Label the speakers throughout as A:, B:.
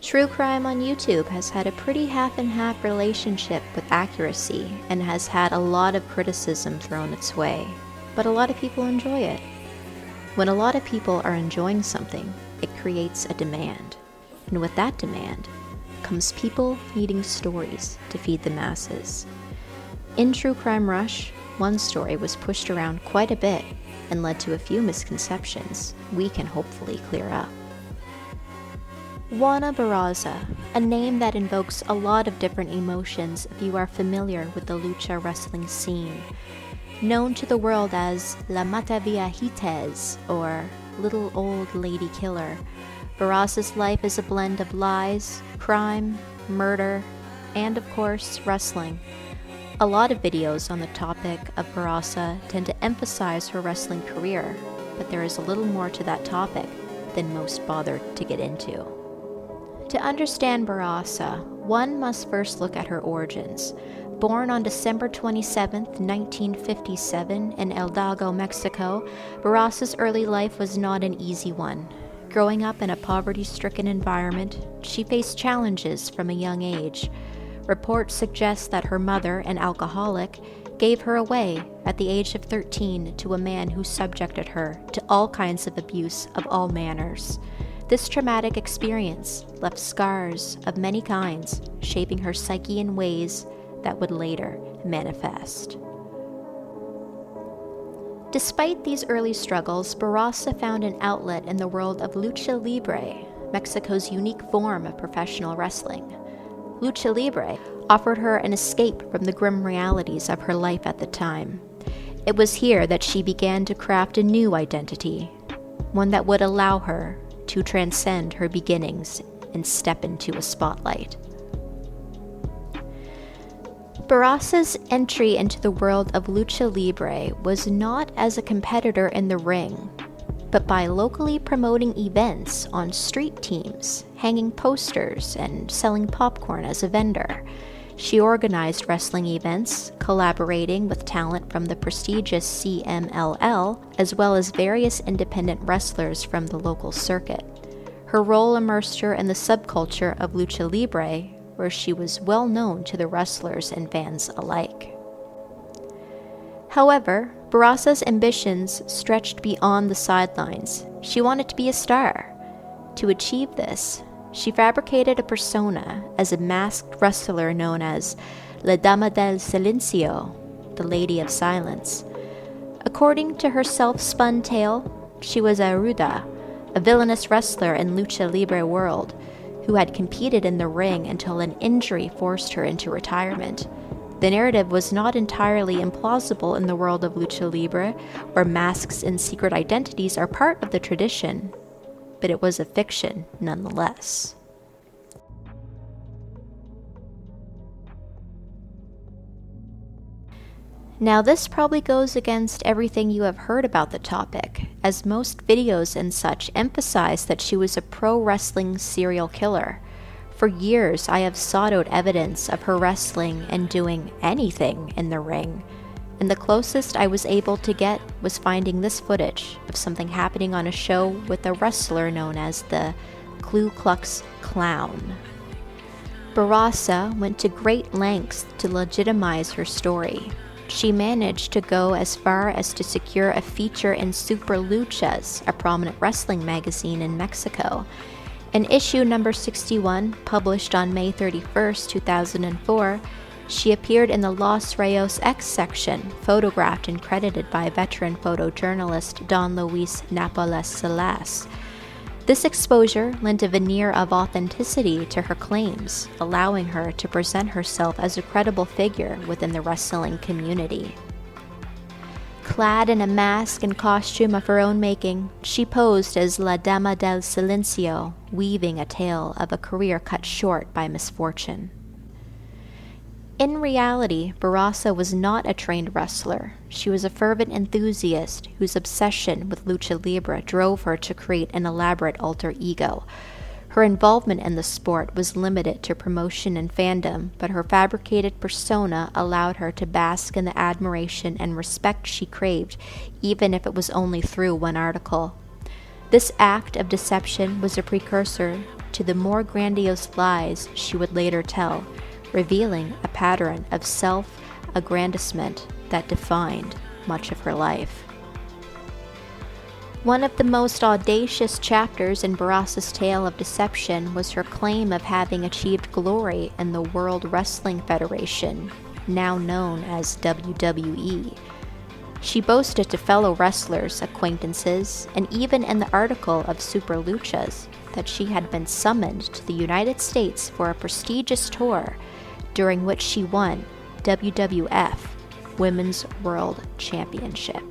A: True crime on YouTube has had a pretty half-and-half relationship with accuracy and has had a lot of criticism thrown its way, but a lot of people enjoy it. When a lot of people are enjoying something, it creates a demand, and with that demand comes people needing stories to feed the masses. In True Crime Rush, one story was pushed around quite a bit and led to a few misconceptions we can hopefully clear up. Juana Barraza, a name that invokes a lot of different emotions if you are familiar with the lucha wrestling scene. Known to the world as La Mataviejitas, or Little Old Lady Killer, Barraza's life is a blend of lies, crime, murder, and of course, wrestling. A lot of videos on the topic of Barraza tend to emphasize her wrestling career, but there is a little more to that topic than most bother to get into. To understand Barraza, one must first look at her origins. Born on December 27, 1957 in Hidalgo, Mexico, Barraza's early life was not an easy one. Growing up in a poverty-stricken environment, she faced challenges from a young age. Reports suggest that her mother, an alcoholic, gave her away at the age of 13 to a man who subjected her to all kinds of abuse of all manners. This traumatic experience left scars of many kinds, shaping her psyche in ways that would later manifest. Despite these early struggles, Barraza found an outlet in the world of lucha libre, Mexico's unique form of professional wrestling. Lucha libre offered her an escape from the grim realities of her life at the time. It was here that she began to craft a new identity, one that would allow her to transcend her beginnings and step into a spotlight. Barraza's entry into the world of lucha libre was not as a competitor in the ring, but by locally promoting events on street teams, hanging posters, and selling popcorn as a vendor. She organized wrestling events, collaborating with talent from the prestigious CMLL, as well as various independent wrestlers from the local circuit. Her role immersed her in the subculture of lucha libre, where she was well known to the wrestlers and fans alike. However, Barraza's ambitions stretched beyond the sidelines. She wanted to be a star. To achieve this, she fabricated a persona as a masked wrestler known as La Dama del Silencio, the Lady of Silence. According to her self-spun tale, she was a ruda, a villainous wrestler in lucha libre world, who had competed in the ring until an injury forced her into retirement. The narrative was not entirely implausible in the world of lucha libre, where masks and secret identities are part of the tradition, but it was a fiction nonetheless. Now, this probably goes against everything you have heard about the topic, as most videos and such emphasize that she was a pro wrestling serial killer. For years, I have sought out evidence of her wrestling and doing anything in the ring, and the closest I was able to get was finding this footage of something happening on a show with a wrestler known as the Ku Klux Clown. Barraza went to great lengths to legitimize her story. She managed to go as far as to secure a feature in Super Luchas, a prominent wrestling magazine in Mexico. In issue number 61, published on May 31st, 2004, she appeared in the Los Rayos X section, photographed and credited by veteran photojournalist Don Luis Napoles Salas. This exposure lent a veneer of authenticity to her claims, allowing her to present herself as a credible figure within the wrestling community. Clad in a mask and costume of her own making, she posed as La Dama del Silencio, weaving a tale of a career cut short by misfortune. In reality, Barraza was not a trained wrestler. She was a fervent enthusiast whose obsession with lucha libre drove her to create an elaborate alter ego. Her involvement in the sport was limited to promotion and fandom, but her fabricated persona allowed her to bask in the admiration and respect she craved, even if it was only through one article. This act of deception was a precursor to the more grandiose lies she would later tell, revealing a pattern of self-aggrandizement that defined much of her life. One of the most audacious chapters in Barraza's tale of deception was her claim of having achieved glory in the World Wrestling Federation, now known as WWE. She boasted to fellow wrestlers, acquaintances, and even in the article of Super Luchas that she had been summoned to the United States for a prestigious tour, during which she won WWF Women's World Championship.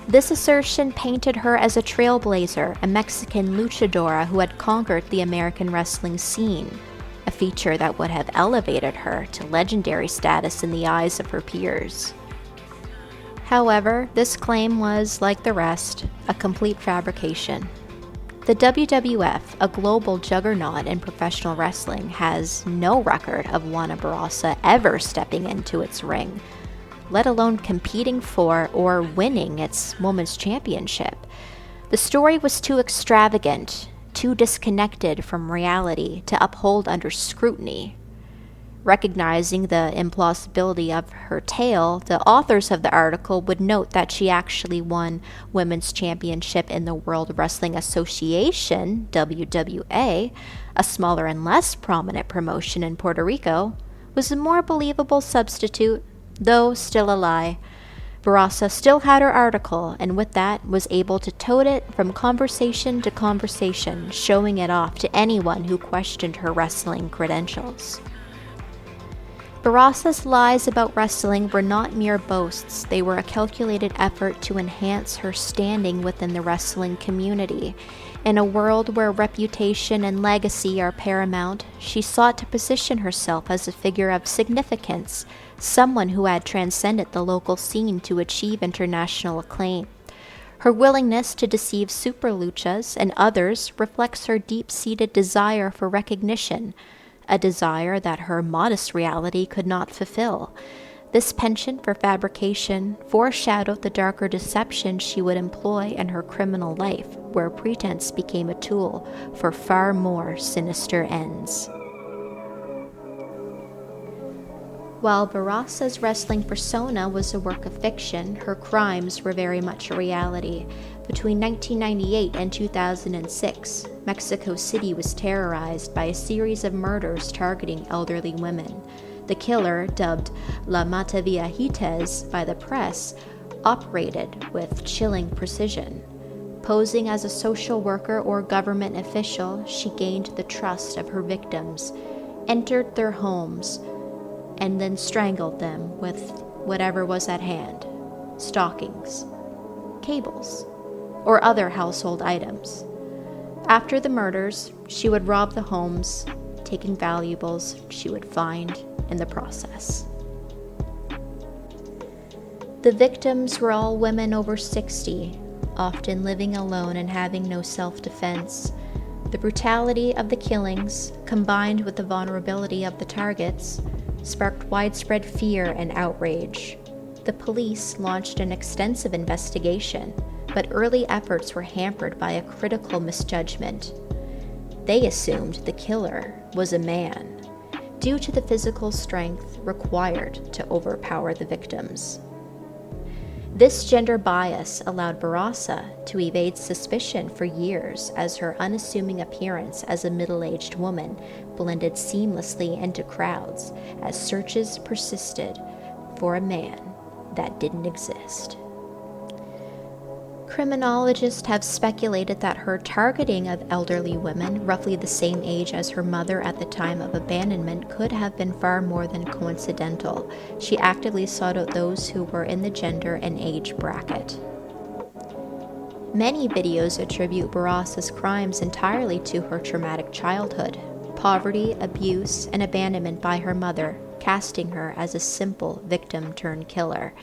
A: This assertion painted her as a trailblazer, a Mexican luchadora who had conquered the American wrestling scene, a feature that would have elevated her to legendary status in the eyes of her peers. However, this claim was, like the rest, a complete fabrication. The WWF, a global juggernaut in professional wrestling, has no record of Juana Barraza ever stepping into its ring, let alone competing for or winning its women's championship. The story was too extravagant, too disconnected from reality to uphold under scrutiny. Recognizing the implausibility of her tale, the authors of the article would note that she actually won women's championship in the World Wrestling Association, WWA, a smaller and less prominent promotion in Puerto Rico, was a more believable substitute, though still a lie. Barraza still had her article, and with that was able to tote it from conversation to conversation, showing it off to anyone who questioned her wrestling credentials. Barraza's lies about wrestling were not mere boasts. They were a calculated effort to enhance her standing within the wrestling community. In a world where reputation and legacy are paramount, she sought to position herself as a figure of significance, someone who had transcended the local scene to achieve international acclaim. Her willingness to deceive super luchas and others reflects her deep-seated desire for recognition, a desire that her modest reality could not fulfill. This penchant for fabrication foreshadowed the darker deception she would employ in her criminal life, where pretense became a tool for far more sinister ends. While Barraza's wrestling persona was a work of fiction, her crimes were very much a reality. Between 1998 and 2006, Mexico City was terrorized by a series of murders targeting elderly women. The killer, dubbed La Mataviejitas by the press, operated with chilling precision. Posing as a social worker or government official, she gained the trust of her victims, entered their homes, and then strangled them with whatever was at hand: stockings, cables, or other household items. After the murders, she would rob the homes, taking valuables she would find in the process. The victims were all women over 60, often living alone and having no self-defense. The brutality of the killings, combined with the vulnerability of the targets, sparked widespread fear and outrage. The police launched an extensive investigation, but early efforts were hampered by a critical misjudgment. They assumed the killer was a man, due to the physical strength required to overpower the victims. This gender bias allowed Barraza to evade suspicion for years, as her unassuming appearance as a middle-aged woman blended seamlessly into crowds as searches persisted for a man that didn't exist. Criminologists have speculated that her targeting of elderly women, roughly the same age as her mother at the time of abandonment, could have been far more than coincidental. She actively sought out those who were in the gender and age bracket. Many videos attribute Barraza's crimes entirely to her traumatic childhood, poverty, abuse, and abandonment by her mother, casting her as a simple victim-turned-killer.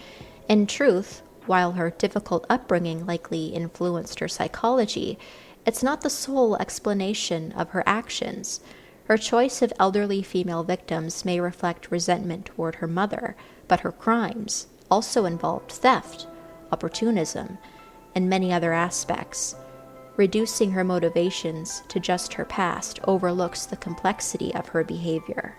A: In truth, while her difficult upbringing likely influenced her psychology, it's not the sole explanation of her actions. Her choice of elderly female victims may reflect resentment toward her mother, but her crimes also involved theft, opportunism, and many other aspects. Reducing her motivations to just her past overlooks the complexity of her behavior.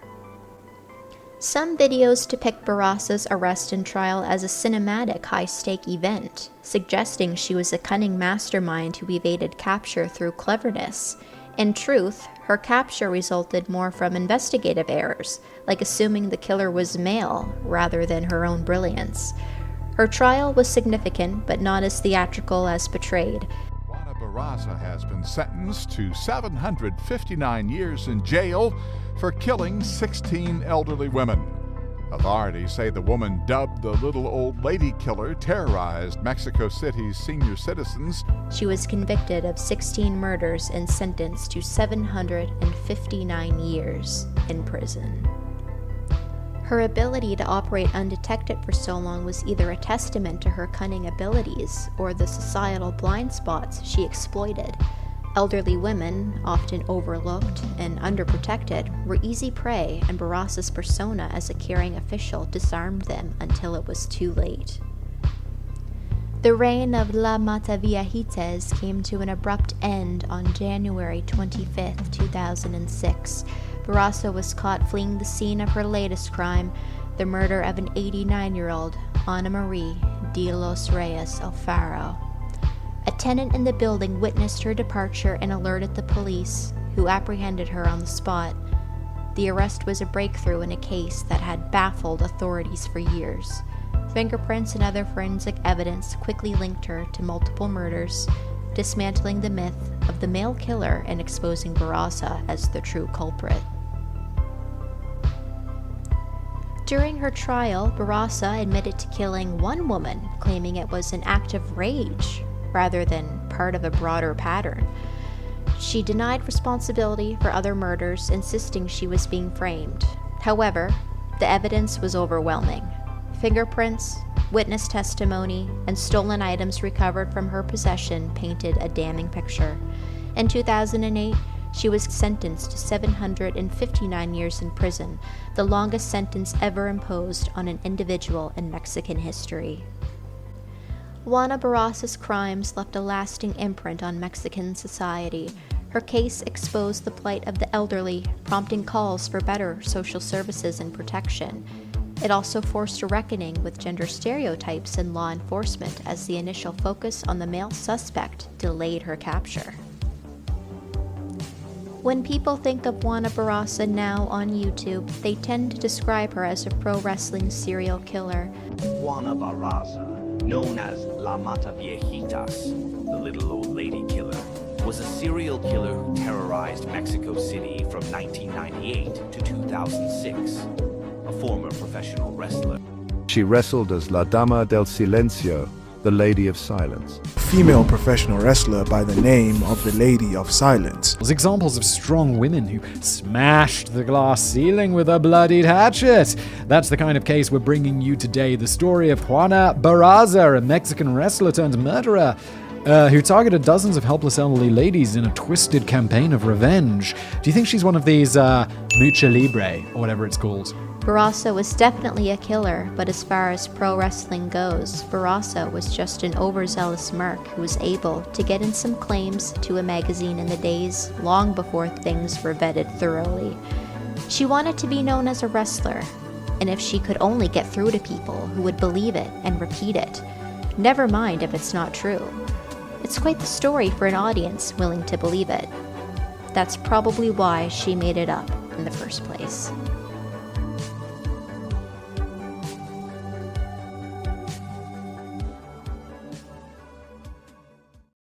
A: Some videos depict Barraza's arrest and trial as a cinematic high-stake event, suggesting she was a cunning mastermind who evaded capture through cleverness. In truth, her capture resulted more from investigative errors, like assuming the killer was male rather than her own brilliance. Her trial was significant, but not as theatrical as portrayed.
B: Juana Barraza has been sentenced to 759 years in jail for killing 16 elderly women. Authorities say the woman, dubbed the little old lady killer, terrorized Mexico City's senior citizens.
A: She was convicted of 16 murders and sentenced to 759 years in prison. Her ability to operate undetected for so long was either a testament to her cunning abilities or the societal blind spots she exploited. Elderly women, often overlooked and underprotected, were easy prey, and Barraza's persona as a caring official disarmed them until it was too late. The reign of La Mataviejitas came to an abrupt end on January 25, 2006. Barraza was caught fleeing the scene of her latest crime, the murder of an 89-year-old Ana Marie de los Reyes Alfaro. A tenant in the building witnessed her departure and alerted the police, who apprehended her on the spot. The arrest was a breakthrough in a case that had baffled authorities for years. Fingerprints and other forensic evidence quickly linked her to multiple murders, dismantling the myth of the male killer and exposing Barraza as the true culprit. During her trial, Barraza admitted to killing one woman, claiming it was an act of rage rather than part of a broader pattern. She denied responsibility for other murders, insisting she was being framed. However, the evidence was overwhelming. Fingerprints, witness testimony, and stolen items recovered from her possession painted a damning picture. In 2008, she was sentenced to 759 years in prison, the longest sentence ever imposed on an individual in Mexican history. Juana Barraza's crimes left a lasting imprint on Mexican society. Her case exposed the plight of the elderly, prompting calls for better social services and protection. It also forced a reckoning with gender stereotypes in law enforcement, as the initial focus on the male suspect delayed her capture. When people think of Juana Barraza now on YouTube, they tend to describe her as a pro wrestling serial killer.
C: Juana Barraza, known as La Mataviejitas, the little old lady killer, was a serial killer who terrorized Mexico City from 1998 to 2006. A former professional wrestler.
D: She wrestled as La Dama del Silencio, the Lady of Silence.
E: Female professional wrestler by the name of the Lady of Silence.
F: Examples of strong women who smashed the glass ceiling with a bloodied hatchet. That's the kind of case we're bringing you today. The story of Juana Barraza, a Mexican wrestler turned murderer, who targeted dozens of helpless elderly ladies in a twisted campaign of revenge. Do you think she's one of these lucha libre, or whatever it's called?
A: Barraza was definitely a killer, but as far as pro wrestling goes, Barraza was just an overzealous merc who was able to get in some claims to a magazine in the days long before things were vetted thoroughly. She wanted to be known as a wrestler, and if she could only get through to people who would believe it and repeat it, never mind if it's not true. It's quite the story for an audience willing to believe it. That's probably why she made it up in the first place.